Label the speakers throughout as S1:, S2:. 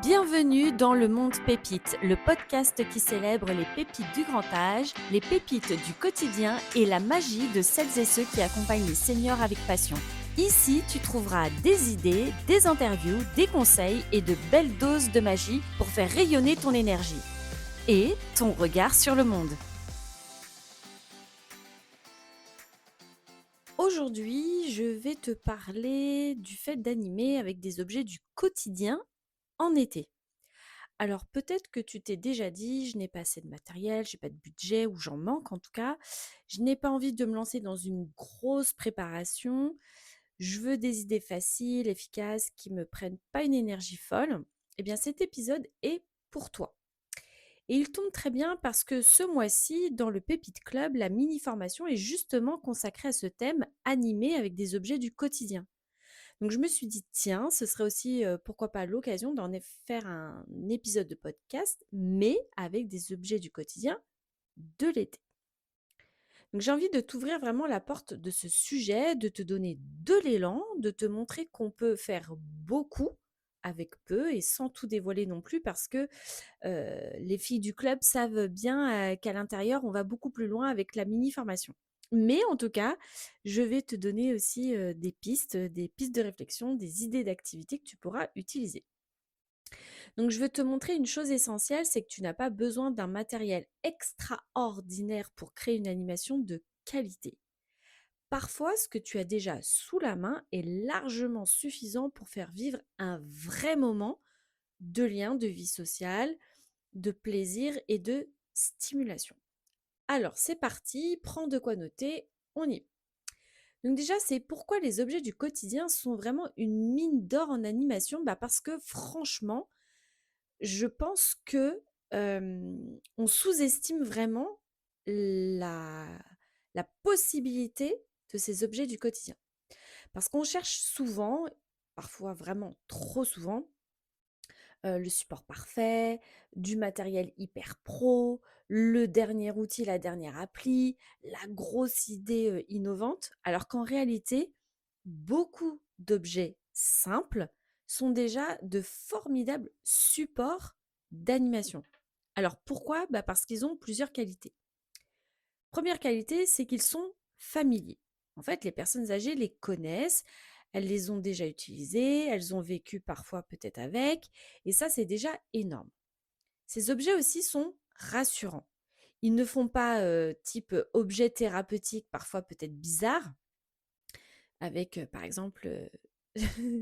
S1: Bienvenue dans le monde pépite, le podcast qui célèbre les pépites du grand âge, les pépites du quotidien et la magie de celles et ceux qui accompagnent les seniors avec passion. Ici, tu trouveras des idées, des interviews, des conseils et de belles doses de magie pour faire rayonner ton énergie et ton regard sur le monde. Aujourd'hui, je vais te parler du fait d'animer avec des objets du quotidien en été. Alors peut-être que tu t'es déjà dit: «Je n'ai pas assez de matériel, j'ai pas de budget» ou «J'en manque en tout cas. Je n'ai pas envie de me lancer dans une grosse préparation. Je veux des idées faciles, efficaces, qui me prennent pas une énergie folle». Eh bien cet épisode est pour toi. Et il tombe très bien parce que ce mois-ci, dans le Pépite Club, la mini formation est justement consacrée à ce thème, animé avec des objets du quotidien. Donc je me suis dit: «Tiens, ce serait aussi, pourquoi pas l'occasion faire un épisode de podcast, mais avec des objets du quotidien de l'été». Donc j'ai envie de t'ouvrir vraiment la porte de ce sujet, de te donner de l'élan, de te montrer qu'on peut faire beaucoup avec peu et sans tout dévoiler non plus parce que, les filles du club savent bien, qu'à l'intérieur, on va beaucoup plus loin avec la mini formation. Mais en tout cas, je vais te donner aussi, des pistes de réflexion, des idées d'activités que tu pourras utiliser. Donc je veux te montrer une chose essentielle, c'est que tu n'as pas besoin d'un matériel extraordinaire pour créer une animation de qualité. Parfois, ce que tu as déjà sous la main est largement suffisant pour faire vivre un vrai moment de lien, de vie sociale, de plaisir et de stimulation. Alors, c'est parti, prends de quoi noter, on y va. Donc déjà, c'est pourquoi les objets du quotidien sont vraiment une mine d'or en animation. Parce que franchement, je pense que on sous-estime vraiment la, la possibilité de ces objets du quotidien. Parce qu'on cherche souvent, parfois vraiment trop souvent, le support parfait, du matériel hyper pro, le dernier outil, la dernière appli, la grosse idée, innovante. Alors qu'en réalité, beaucoup d'objets simples sont déjà de formidables supports d'animation. Alors pourquoi? Parce qu'ils ont plusieurs qualités. Première qualité, c'est qu'ils sont familiers. En fait, les personnes âgées les connaissent, elles les ont déjà utilisés, elles ont vécu parfois peut-être avec, et ça, c'est déjà énorme. Ces objets aussi sont rassurants. Ils ne font pas type objet thérapeutique, parfois peut-être bizarre, avec par exemple,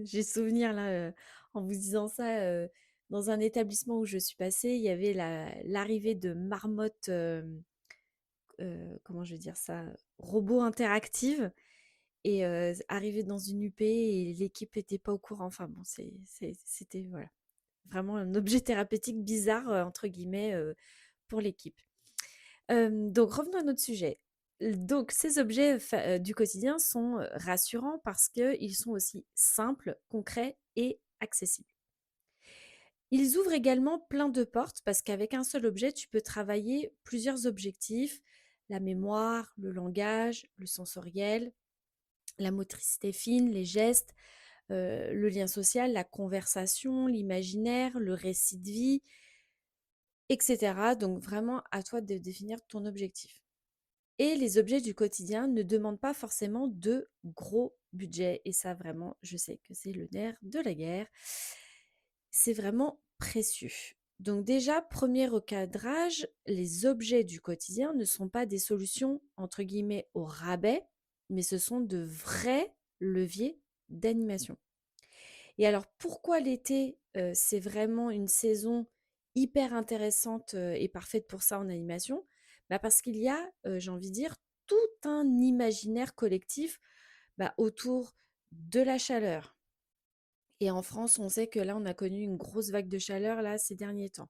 S1: j'ai souvenir là, en vous disant ça, dans un établissement où je suis passée, il y avait l'arrivée de marmottes, comment je vais dire ça, robots interactives et arrivées dans une UP et l'équipe était pas au courant. Enfin bon, c'était voilà, vraiment un objet thérapeutique «bizarre» entre guillemets, pour l'équipe. Donc revenons à notre sujet. Donc ces objets du quotidien sont, rassurants parce qu'ils sont aussi simples, concrets et accessibles. Ils ouvrent également plein de portes parce qu'avec un seul objet, tu peux travailler plusieurs objectifs: la mémoire, le langage, le sensoriel, la motricité fine, les gestes, le lien social, la conversation, l'imaginaire, le récit de vie, et cetera. Donc vraiment à toi de définir ton objectif. Et les objets du quotidien ne demandent pas forcément de gros budget. Et ça, vraiment, je sais que c'est le nerf de la guerre. C'est vraiment précieux. Donc déjà, premier recadrage, les objets du quotidien ne sont pas des solutions entre guillemets au rabais, mais ce sont de vrais leviers d'animation. Et alors pourquoi l'été, c'est vraiment une saison hyper intéressante, et parfaite pour ça en animation? Parce qu'il y a, j'ai envie de dire, tout un imaginaire collectif, autour de la chaleur. Et en France, on sait que là, on a connu une grosse vague de chaleur là ces derniers temps.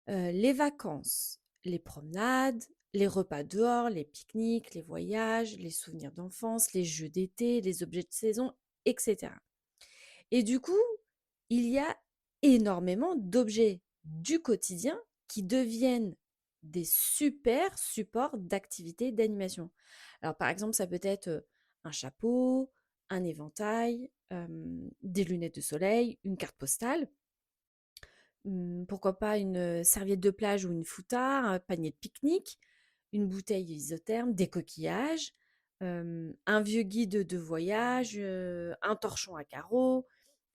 S1: Les vacances, les promenades, les repas dehors, les pique-niques, les voyages, les souvenirs d'enfance, les jeux d'été, les objets de saison, et cetera. Et du coup, il y a énormément d'objets du quotidien qui deviennent des super supports d'activités d'animation. Alors par exemple, ça peut être, un chapeau, un éventail, des lunettes de soleil, une carte postale. Pourquoi pas une, serviette de plage ou une foutarde, un panier de pique-nique, une bouteille isotherme, des coquillages, un vieux guide de voyage, un torchon à carreaux,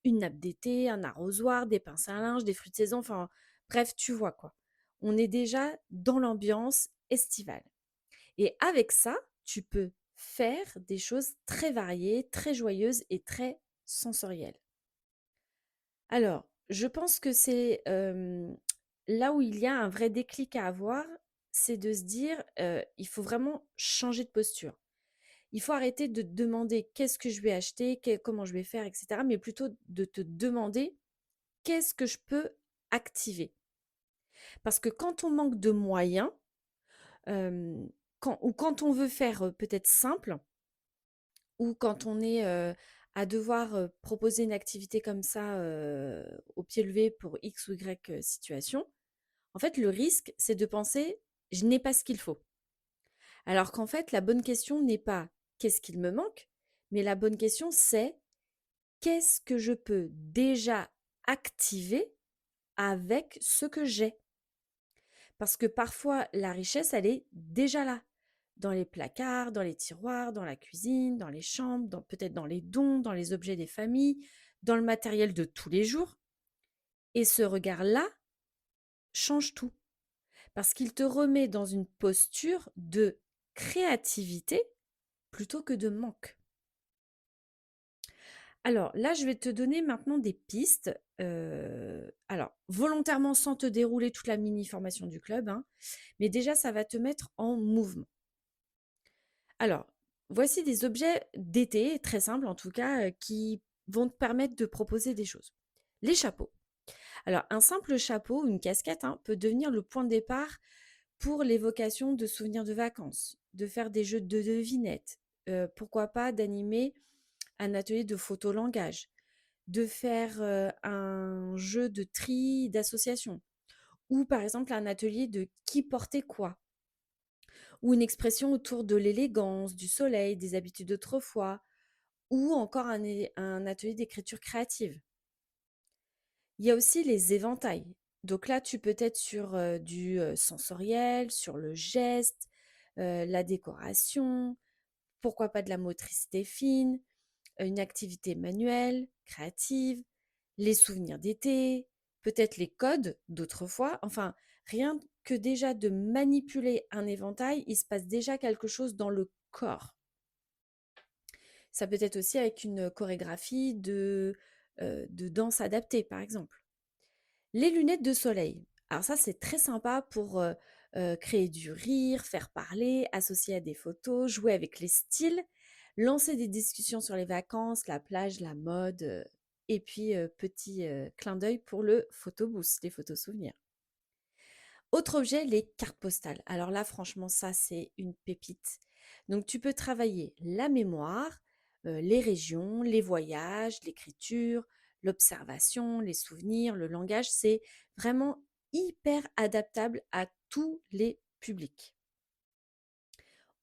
S1: une nappe d'été, un arrosoir, des pinces à linge, des fruits de saison, enfin bref, tu vois quoi. On est déjà dans l'ambiance estivale et avec ça, tu peux faire des choses très variées, très joyeuses et très sensorielles. Alors, je pense que c'est, là où il y a un vrai déclic à avoir, c'est de se dire, il faut vraiment changer de posture. Il faut arrêter de te demander: «Qu'est-ce que je vais acheter? Comment je vais faire?» et cetera, mais plutôt de te demander: «Qu'est-ce que je peux activer?» Parce que quand on manque de moyens, hem, quand on veut faire, peut-être simple ou quand on est, à devoir, proposer une activité comme ça, au pied levé pour X ou Y, situation, en fait, le risque, c'est de penser: «Je n'ai pas ce qu'il faut». Alors qu'en fait, la bonne question n'est pas: «Qu'est-ce qu'il me manque?» mais la bonne question, c'est: «Qu'est-ce que je peux déjà activer avec ce que j'ai?» Parce que parfois, la richesse, elle est déjà là, dans les placards, dans les tiroirs, dans la cuisine, dans les chambres, peut-être dans les dons, dans les objets des familles, dans le matériel de tous les jours. Et ce regard-là change tout, parce qu'il te remet dans une posture de créativité plutôt que de manque. Alors là, je vais te donner maintenant des pistes. Alors, volontairement sans te dérouler toute la mini-formation du club, hein, mais déjà, ça va te mettre en mouvement. Alors, voici des objets d'été, très simples en tout cas, qui vont te permettre de proposer des choses. Les chapeaux. Alors, un simple chapeau, une casquette, hein, peut devenir le point de départ pour l'évocation de souvenirs de vacances, de faire des jeux de devinettes, pourquoi pas d'animer un atelier de photolangage, de faire un jeu de tri d'association, ou par exemple un atelier de qui portait quoi, ou une expression autour de l'élégance, du soleil, des habitudes d'autrefois, ou encore un atelier d'écriture créative. Il y a aussi les éventails. Donc là, tu peux être sur du sensoriel, sur le geste, la décoration, pourquoi pas de la motricité fine, une activité manuelle, créative, les souvenirs d'été, peut-être les codes d'autrefois. Enfin, rien que déjà de manipuler un éventail, il se passe déjà quelque chose dans le corps. Ça peut être aussi avec une chorégraphie de danse adaptée, par exemple. Les lunettes de soleil. Alors ça, c'est très sympa pour créer du rire, faire parler, associer à des photos, jouer avec les styles, lancer des discussions sur les vacances, la plage, la mode, et puis petit clin d'œil pour le photobooth, les photos souvenirs. Autre objet, les cartes postales. Alors là, franchement, ça, c'est une pépite. Donc, tu peux travailler la mémoire, les régions, les voyages, l'écriture, l'observation, les souvenirs, le langage. C'est vraiment hyper adaptable à tous les publics.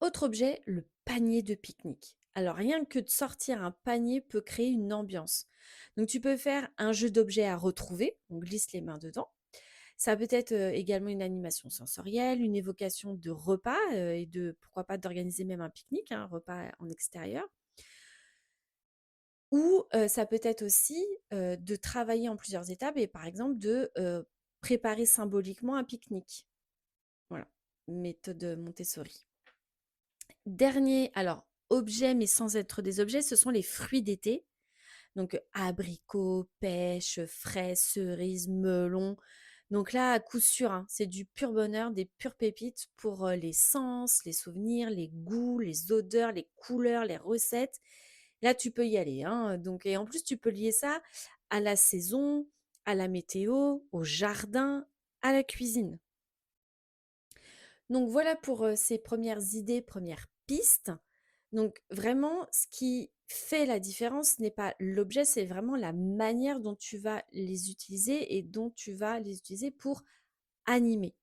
S1: Autre objet, le panier de pique-nique. Alors, rien que de sortir un panier peut créer une ambiance. Donc, tu peux faire un jeu d'objets à retrouver. On glisse les mains dedans. Ça peut être, également une animation sensorielle, une évocation de repas, et de pourquoi pas d'organiser même un pique-nique, hein, un repas en extérieur. Ou, ça peut être aussi, de travailler en plusieurs étapes et par exemple de, préparer symboliquement un pique-nique. Voilà, méthode, Montessori. Dernier, alors objet mais sans être des objets, ce sont les fruits d'été. Donc abricots, pêches, fraises, cerises, melons. Donc là, à coup sûr, hein, c'est du pur bonheur, des pures pépites pour les sens, les souvenirs, les goûts, les odeurs, les couleurs, les recettes. Là, tu peux y aller, hein. Donc, et en plus, tu peux lier ça à la saison, à la météo, au jardin, à la cuisine. Donc voilà pour ces premières idées, premières pistes. Donc vraiment, ce qui fait la différence n'est pas l'objet, c'est vraiment la manière dont tu vas les utiliser et dont tu vas les utiliser pour animer.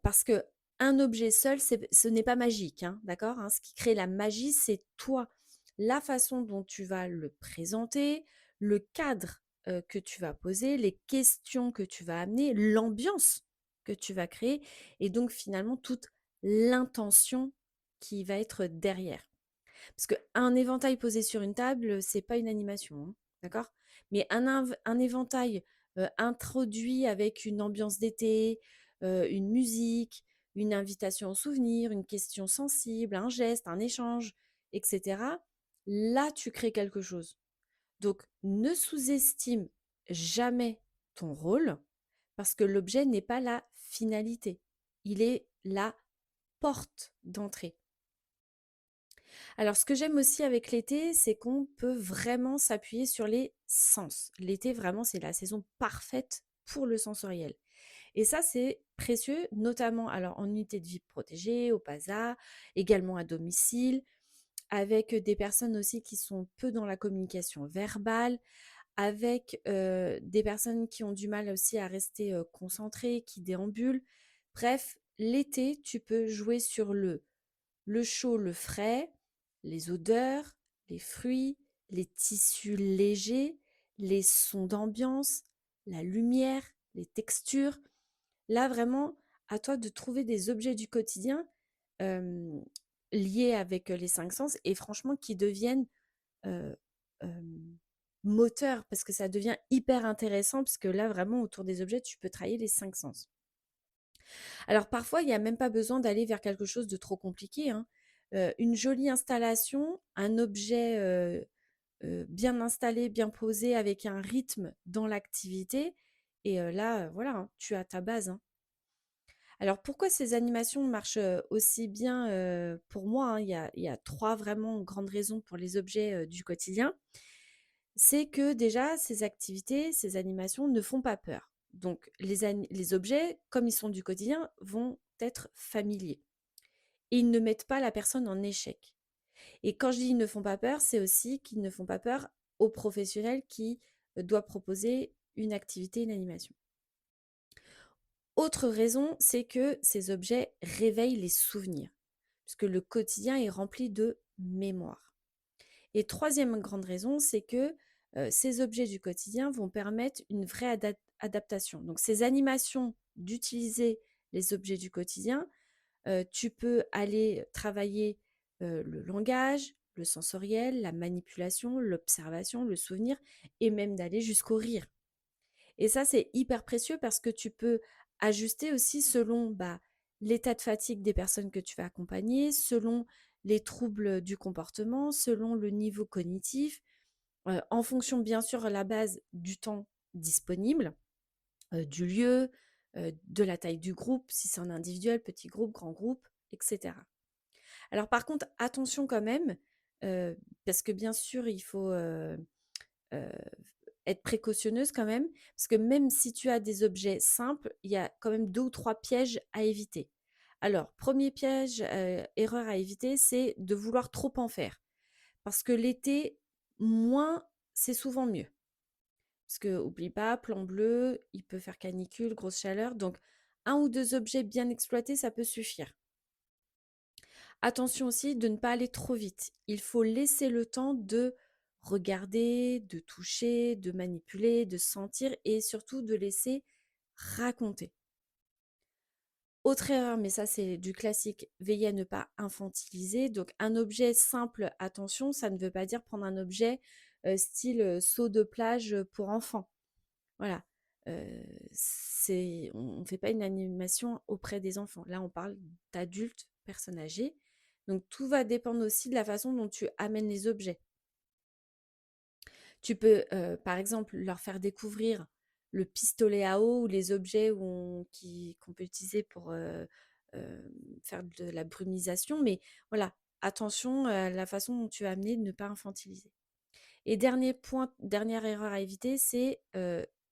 S1: Parce que un objet seul, ce n'est pas magique, hein, d'accord, hein? Ce qui crée la magie, c'est toi. La façon dont tu vas le présenter, le cadre que tu vas poser, les questions que tu vas amener, l'ambiance que tu vas créer et donc finalement toute l'intention qui va être derrière. Parce qu'un éventail posé sur une table, c'est pas une animation, hein, d'accord? Mais un éventail introduit avec une ambiance d'été, une musique, une invitation au souvenir, une question sensible, un geste, un échange, etc. Là, tu crées quelque chose. Donc, ne sous-estime jamais ton rôle parce que l'objet n'est pas la finalité. Il est la porte d'entrée. Alors, ce que j'aime aussi avec l'été, c'est qu'on peut vraiment s'appuyer sur les sens. L'été, vraiment, c'est la saison parfaite pour le sensoriel. Et ça, c'est précieux, notamment alors en unité de vie protégée, au PASA, également à domicile, avec des personnes aussi qui sont peu dans la communication verbale, avec des personnes qui ont du mal aussi à rester concentrées, qui déambulent. Bref, l'été, tu peux jouer sur le chaud, le frais, les odeurs, les fruits, les tissus légers, les sons d'ambiance, la lumière, les textures. Là, vraiment, à toi de trouver des objets du quotidien euh, liés avec les cinq sens et franchement qui deviennent euh, euh, moteurs parce que ça devient hyper intéressant parce que là, vraiment, autour des objets, tu peux travailler les cinq sens. Alors parfois, il n'y a même pas besoin d'aller vers quelque chose de trop compliqué, hein. Une jolie installation, un objet bien installé, bien posé, avec un rythme dans l'activité. Et là, voilà, hein, tu as ta base, hein. Alors pourquoi ces animations marchent aussi bien pour moi, hein, il y a trois vraiment grandes raisons pour les objets du quotidien. C'est que déjà, ces activités, ces animations ne font pas peur. Donc, les objets, comme ils sont du quotidien, vont être familiers. Et ils ne mettent pas la personne en échec. Et quand je dis ils ne font pas peur, c'est aussi qu'ils ne font pas peur aux professionnels qui doivent proposer une activité, une animation. Autre raison, c'est que ces objets réveillent les souvenirs, puisque le quotidien est rempli de mémoire. Et troisième grande raison, c'est que ces objets du quotidien vont permettre une vraie adaptation. Donc ces animations d'utiliser les objets du quotidien, tu peux aller travailler le langage, le sensoriel, la manipulation, l'observation, le souvenir, et même d'aller jusqu'au rire. Et ça, c'est hyper précieux parce que tu peux ajuster aussi selon l'état de fatigue des personnes que tu vas accompagner, selon les troubles du comportement, selon le niveau cognitif, en fonction bien sûr à la base du temps disponible, du lieu, de la taille du groupe, si c'est un individuel, petit groupe, grand groupe, etc. Alors par contre, attention quand même, parce que bien sûr, il faut euh, être précautionneuse quand même, parce que même si tu as des objets simples, il y a quand même 2 ou 3 pièges à éviter. Alors, premier piège, erreur à éviter, c'est de vouloir trop en faire. Parce que l'été, moins, c'est souvent mieux. Parce que, oublie pas, plan bleu, il peut faire canicule, grosse chaleur. Donc, un ou deux objets bien exploités, ça peut suffire. Attention aussi de ne pas aller trop vite. Il faut laisser le temps de regarder, de toucher, de manipuler, de sentir et surtout de laisser raconter. Autre erreur, mais ça c'est du classique, veiller à ne pas infantiliser. Donc un objet simple, attention, ça ne veut pas dire prendre un objet style seau de plage pour enfants. Voilà. On ne fait pas une animation auprès des enfants. Là, on parle d'adultes, personnes âgées. Donc, tout va dépendre aussi de la façon dont tu amènes les objets. Tu peux, par exemple, leur faire découvrir le pistolet à eau ou les objets qu'on peut utiliser pour faire de la brumisation. Mais voilà, attention à la façon dont tu as amené de ne pas infantiliser. Et dernier point, dernière erreur à éviter, c'est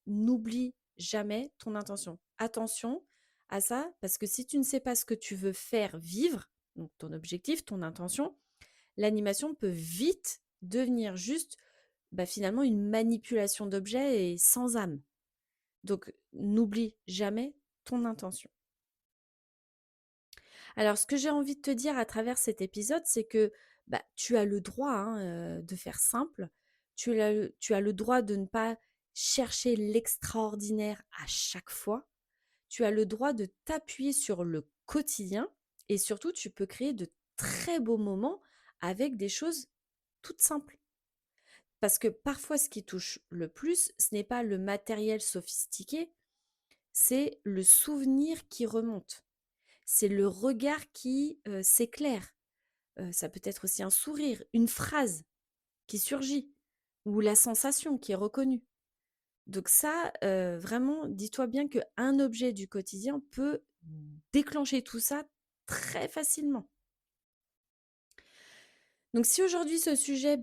S1: n'oublie jamais ton intention. Attention à ça, parce que si tu ne sais pas ce que tu veux faire vivre, donc ton objectif, ton intention, l'animation peut vite devenir juste finalement une manipulation d'objets et sans âme. Donc n'oublie jamais ton intention. Alors ce que j'ai envie de te dire à travers cet épisode, c'est que tu as le droit de faire simple, tu as le droit de ne pas chercher l'extraordinaire à chaque fois. Tu as le droit de t'appuyer sur le quotidien et surtout, tu peux créer de très beaux moments avec des choses toutes simples. Parce que parfois, ce qui touche le plus, ce n'est pas le matériel sophistiqué, c'est le souvenir qui remonte. C'est le regard qui s'éclaire. Ça peut être aussi un sourire, une phrase qui surgit ou la sensation qui est reconnue. Donc ça, vraiment, dis-toi bien qu'un objet du quotidien peut déclencher tout ça très facilement. Donc si aujourd'hui ce sujet,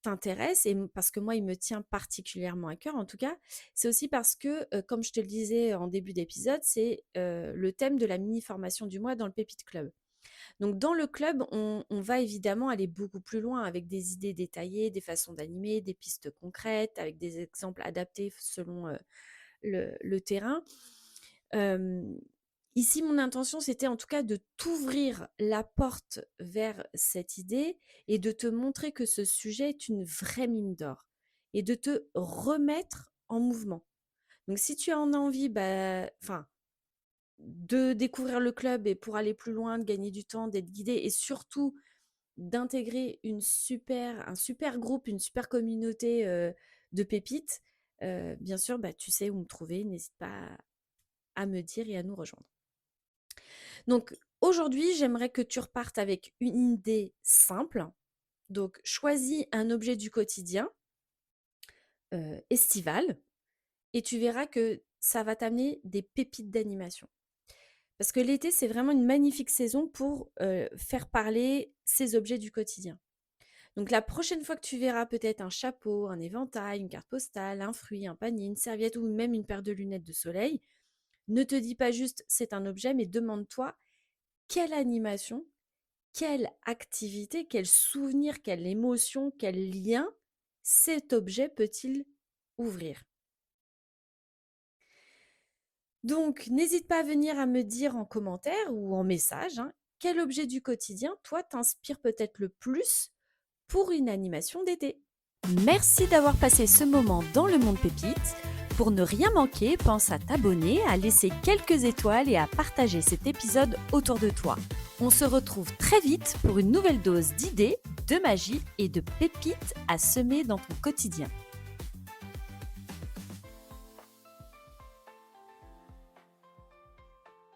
S1: t'intéresse et parce que moi, il me tient particulièrement à cœur en tout cas, c'est aussi parce que, comme je te le disais en début d'épisode, c'est, le thème de la mini formation du mois dans le Pépite Club. Donc dans le club, on va évidemment aller beaucoup plus loin avec des idées détaillées, des façons d'animer, des pistes concrètes, avec des exemples adaptés selon, le terrain. Ici, mon intention, c'était en tout cas de t'ouvrir la porte vers cette idée et de te montrer que ce sujet est une vraie mine d'or et de te remettre en mouvement. Donc si tu en as envie, de découvrir le club et pour aller plus loin, de gagner du temps, d'être guidé et surtout d'intégrer un super groupe, une super communauté, de pépites, bien sûr, tu sais où me trouver. N'hésite pas à me dire et à nous rejoindre. Donc aujourd'hui, j'aimerais que tu repartes avec une idée simple. Donc choisis un objet du quotidien, estival et tu verras que ça va t'amener des pépites d'animation. Parce que l'été, c'est vraiment une magnifique saison pour, faire parler ces objets du quotidien. Donc la prochaine fois que tu verras peut-être un chapeau, un éventail, une carte postale, un fruit, un panier, une serviette ou même une paire de lunettes de soleil, ne te dis pas juste: «C'est un objet», mais demande-toi: quelle animation, quelle activité, quel souvenir, quelle émotion, quel lien cet objet peut-il ouvrir? Donc n'hésite pas à venir à me dire en commentaire ou en message, hein, quel objet du quotidien, toi, t'inspire peut-être le plus pour une animation d'été. Merci d'avoir passé ce moment dans le monde pépite. Pour ne rien manquer, pense à t'abonner, à laisser quelques étoiles et à partager cet épisode autour de toi. On se retrouve très vite pour une nouvelle dose d'idées, de magie et de pépites à semer dans ton quotidien.